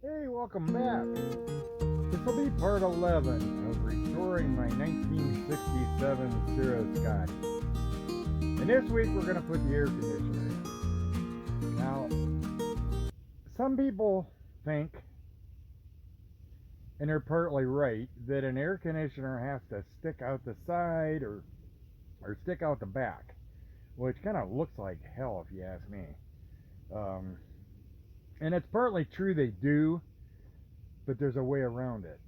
Hey, welcome back. This will be part 11 of restoring my 1967 Serro Scotty. And this week we're going to put the air conditioner in. Now, some people think, and they're partly right, that an air conditioner has to stick out the side or stick out the back, which kind of looks like hell if you ask me. And it's partly true they do, but there's a way around it.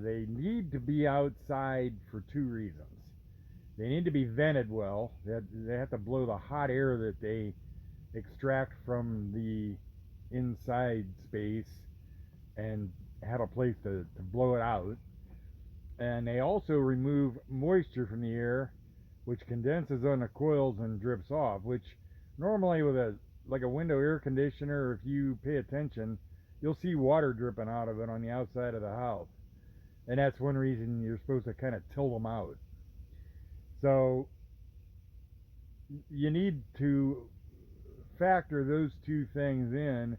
They need to be outside for two reasons. They need to be vented well. They have to blow the hot air that they extract from the inside space and have a place to blow it out. And they also remove moisture from the air, which condenses on the coils and drips off, which normally with a window air conditioner, if you pay attention, you'll see water dripping out of it on the outside of the house. And that's one reason you're supposed to kind of tilt them out. So you need to factor those two things in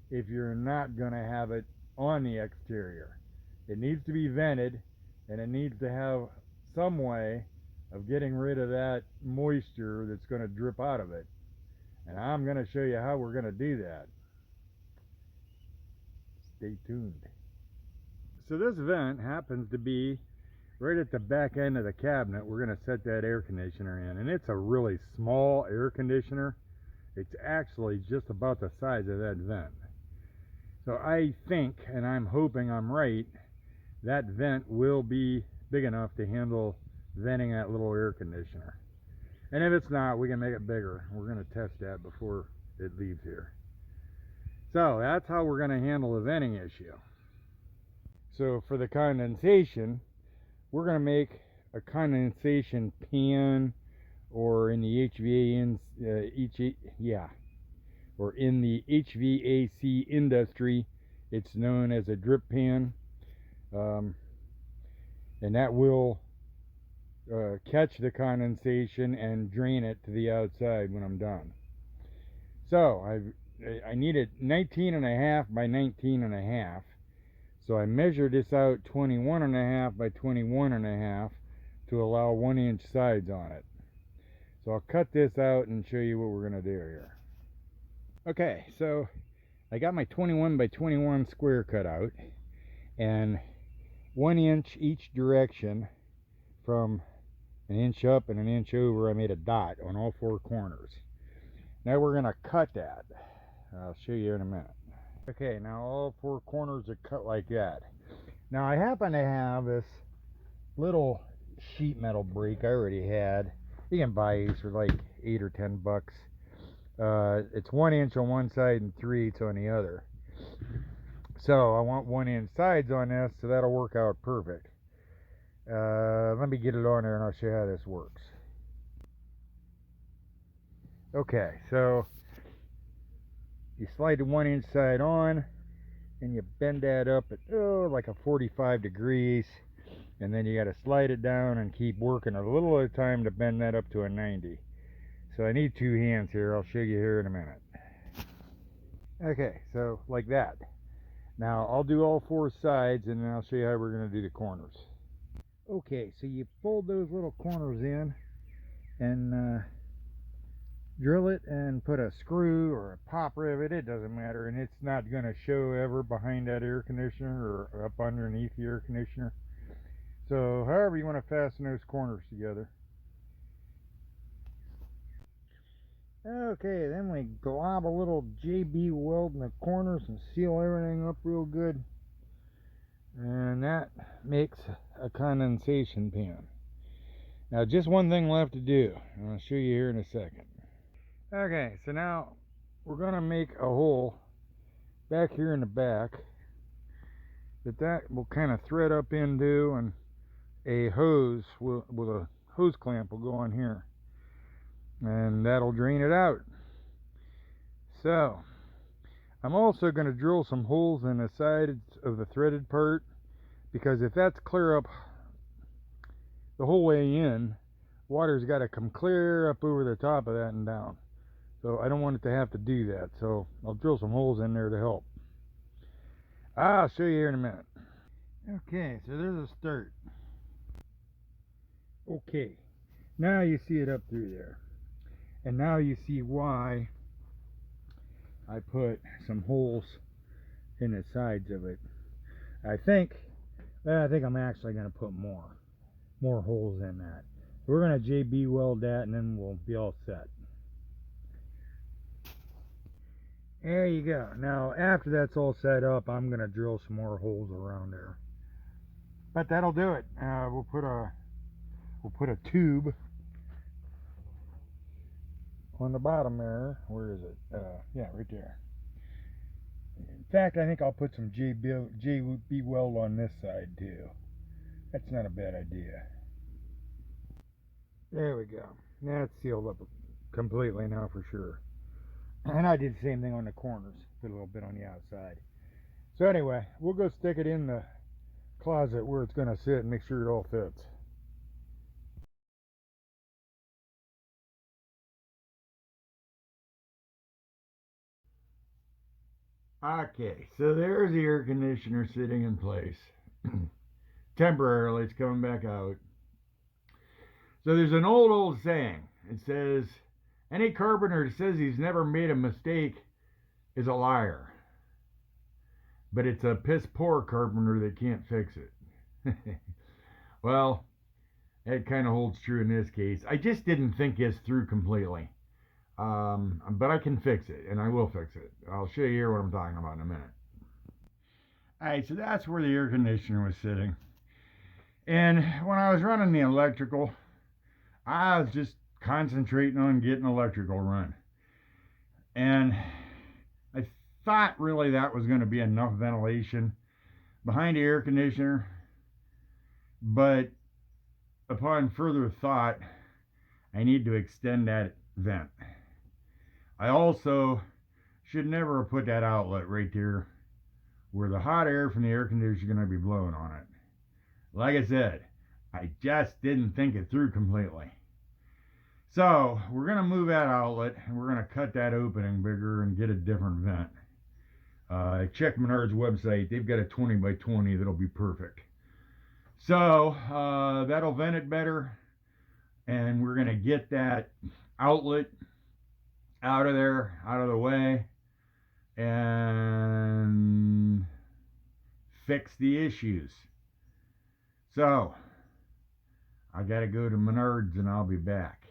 if you're not going to have it on the exterior. It needs to be vented, and it needs to have some way of getting rid of that moisture that's going to drip out of it. And I'm going to show you how we're going to do that. Stay tuned. So this vent happens to be right at the back end of the cabinet. We're going to set that air conditioner in, and it's a really small air conditioner. It's actually just about the size of that vent. So I think, and I'm hoping I'm right, that vent will be big enough to handle venting that little air conditioner. And if it's not, we can make it bigger. We're going to test that before it leaves here. So that's how we're going to handle the venting issue. So for the condensation, we're going to make a condensation pan, or in the HVAC industry, it's known as a drip pan, and that will catch the condensation and drain it to the outside when I'm done. So I need it 19.5 by 19.5. So I measured this out 21.5 by 21.5 to allow 1-inch sides on it. So I'll cut this out and show you what we're going to do here. Okay, so I got my 21 by 21 square cut out, and 1 inch each direction from an inch up and an inch over. I made a dot on all four corners. Now we're going to cut that. I'll show you in a minute. Okay, now all four corners are cut like that. Now I happen to have this little sheet metal brake I already had. You can buy these for like 8 or 10 bucks. It's 1 inch on one side and 3/8 on the other. So I want 1-inch sides on this, so that'll work out perfect. Let me get it on there and I'll show you how this works. Okay, so you slide the 1-inch side on, and you bend that up at like a 45 degrees, and then you got to slide it down and keep working a little at a time to bend that up to a 90. So I need 2 hands here. I'll show you here in a minute. Okay, so like that. Now I'll do all 4 sides, and then I'll show you how we're going to do the corners. Okay, so you fold those little corners in and drill it and put a screw or a pop rivet, it doesn't matter, and it's not going to show ever behind that air conditioner or up underneath the air conditioner. So however you want to fasten those corners together. Okay, then we glob a little JB weld in the corners and seal everything up real good, and that makes a condensation pan. Now just one thing left to do, and I'll show you here in a second. Okay, so now we're going to make a hole back here in the back that will kind of thread up into, and a hose with a hose clamp will go on here, and that'll drain it out. So I'm also going to drill some holes in the sides of the threaded part, because if that's clear up the whole way in, water's got to come clear up over the top of that and down. So I don't want it to have to do that, so I'll drill some holes in there to help. I'll show you here in a minute. Okay, so there's a start. Okay, now you see it up through there. And now you see why I put some holes in the sides of it. I think I'm actually going to put more holes in that. We're going to JB weld that and then we'll be all set. There you go. Now after that's all set up, I'm going to drill some more holes around there. But that'll do it. We'll put a tube on the bottom there. Where is it? Yeah, right there. In fact, I think I'll put some JB weld on this side too. That's not a bad idea. There we go. That's sealed up completely now for sure. And I did the same thing on the corners. Put a little bit on the outside. So anyway, we'll go stick it in the closet where it's going to sit and make sure it all fits. Okay, so there's the air conditioner sitting in place. Temporarily, it's coming back out. So there's an old saying. It says, any carpenter that says he's never made a mistake is a liar. But it's a piss poor carpenter that can't fix it. Well, that kind of holds true in this case. I just didn't think this through completely. But I can fix it, and I will fix it. I'll show you here what I'm talking about in a minute. Alright, so that's where the air conditioner was sitting. And when I was running the electrical, I was just concentrating on getting electrical run. And I thought really that was going to be enough ventilation behind the air conditioner. But upon further thought, I need to extend that vent. I also should never have put that outlet right there where the hot air from the air conditioner is going to be blowing on it. Like I said, I just didn't think it through completely. So we're going to move that outlet and we're going to cut that opening bigger and get a different vent. I checked Menard's website. They've got a 20 by 20 that'll be perfect. So that'll vent it better, and we're going to get that outlet out of there, out of the way, and fix the issues. So I got to go to Menard's and I'll be back.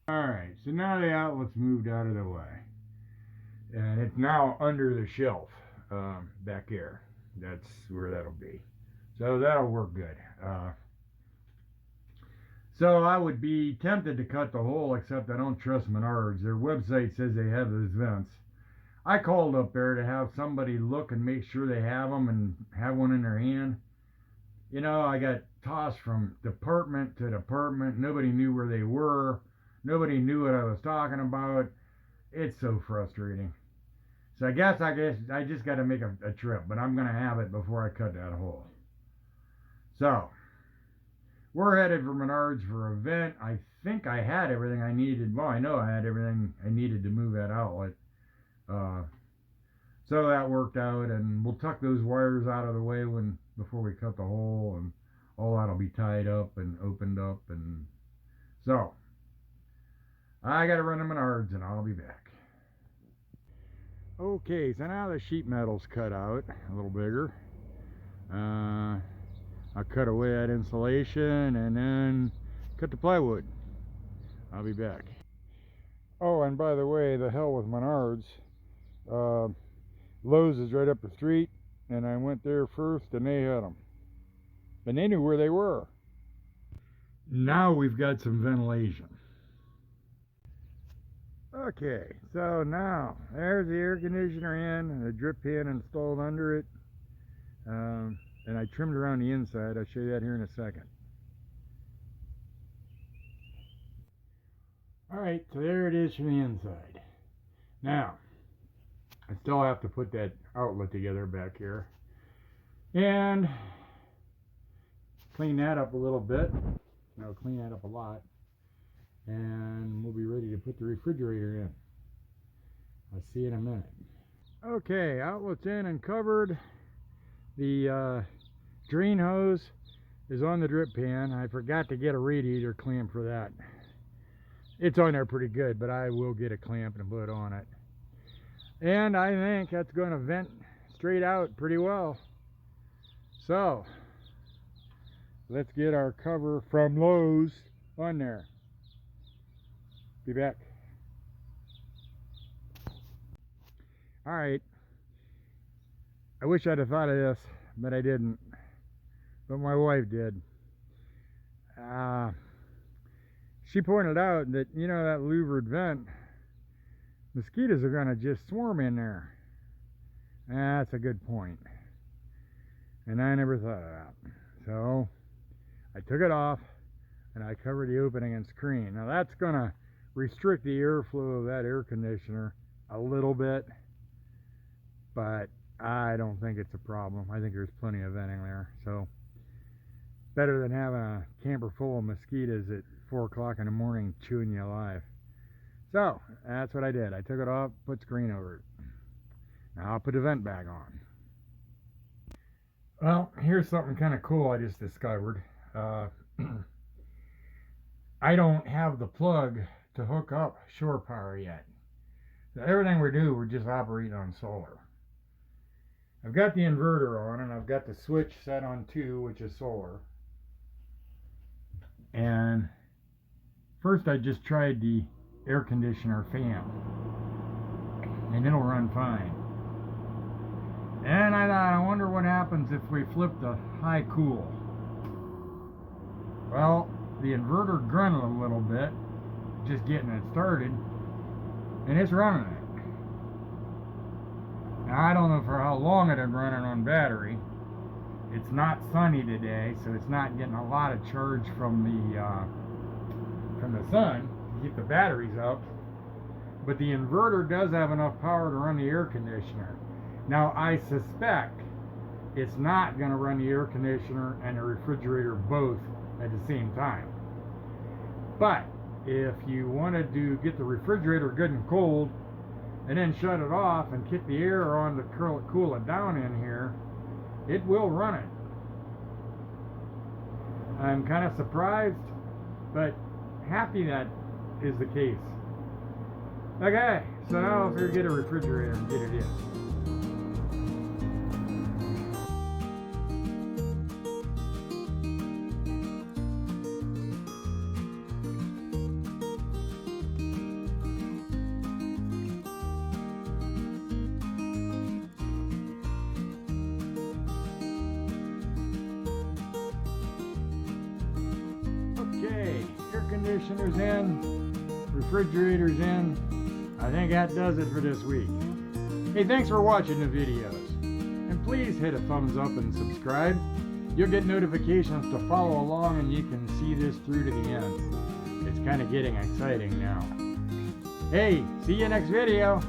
Alright, so now the outlet's moved out of the way. And it's now under the shelf back here. That's where that'll be. So that'll work good. So I would be tempted to cut the hole, except I don't trust Menards. Their website says they have those vents. I called up there to have somebody look and make sure they have them and have one in their hand. You know, I got tossed from department to department. Nobody knew where they were. Nobody knew what I was talking about. It's so frustrating. So I guess I just got to make a trip, but I'm going to have it before I cut that hole. So we're headed for Menards for a vent. I think I had everything I needed. Well, I know I had everything I needed to move that outlet. So that worked out, and we'll tuck those wires out of the way before we cut the hole, and all that'll be tied up and opened up. And so I got to run to Menards, and I'll be back. Okay, so now the sheet metal's cut out a little bigger. I'll cut away that insulation and then cut the plywood. I'll be back. Oh, and by the way, the hell with Menards. Lowe's is right up the street, and I went there first and they had them. And they knew where they were. Now we've got some ventilation. Okay, so now there's the air conditioner in and the drip pan installed under it. And I trimmed around the inside. I'll show you that here in a second. Alright, so there it is from the inside. Now, I still have to put that outlet together back here. And clean that up a little bit. No, clean that up a lot. And we'll be ready to put the refrigerator in. I'll see you in a minute. Okay, outlet's in and covered. The drain hose is on the drip pan. I forgot to get a radiator clamp for that. It's on there pretty good, but I will get a clamp and put on it. And I think that's going to vent straight out pretty well. So, let's get our cover from Lowe's on there. Be back. Alright. I wish I'd have thought of this, but I didn't. But my wife did. She pointed out that, you know, that louvered vent, mosquitoes are going to just swarm in there. That's a good point. And I never thought of that. So, I took it off and I covered the opening and screen. Now that's going to restrict the airflow of that air conditioner a little bit, but I don't think it's a problem. I think there's plenty of venting there. So, better than having a camper full of mosquitoes at 4 o'clock in the morning chewing you alive. So, that's what I did. I took it off, put screen over it. Now I'll put the vent back on. Well, here's something kind of cool I just discovered. I don't have the plug to hook up shore power yet. So everything we do, we're just operating on solar. I've got the inverter on and I've got the switch set on 2, which is solar. And first I just tried the air conditioner fan and it'll run fine. And I thought, I wonder what happens if we flip the high cool. Well, the inverter grunted a little bit, just getting it started, and it's running it. Now I don't know for how long it'll run it on battery. It's not sunny today, so it's not getting a lot of charge from the sun to keep the batteries up. But the inverter does have enough power to run the air conditioner. Now I suspect it's not going to run the air conditioner and the refrigerator both at the same time. But if you wanted to get the refrigerator good and cold and then shut it off and kick the air on to cool it down in here, it will run it. I'm kind of surprised, but happy that is the case. Okay, so now I'll get a refrigerator and get it in. Okay, air conditioner's in, refrigerator's in. I think that does it for this week. Hey, thanks for watching the videos. And please hit a thumbs up and subscribe. You'll get notifications to follow along and you can see this through to the end. It's kind of getting exciting now. Hey, see you next video.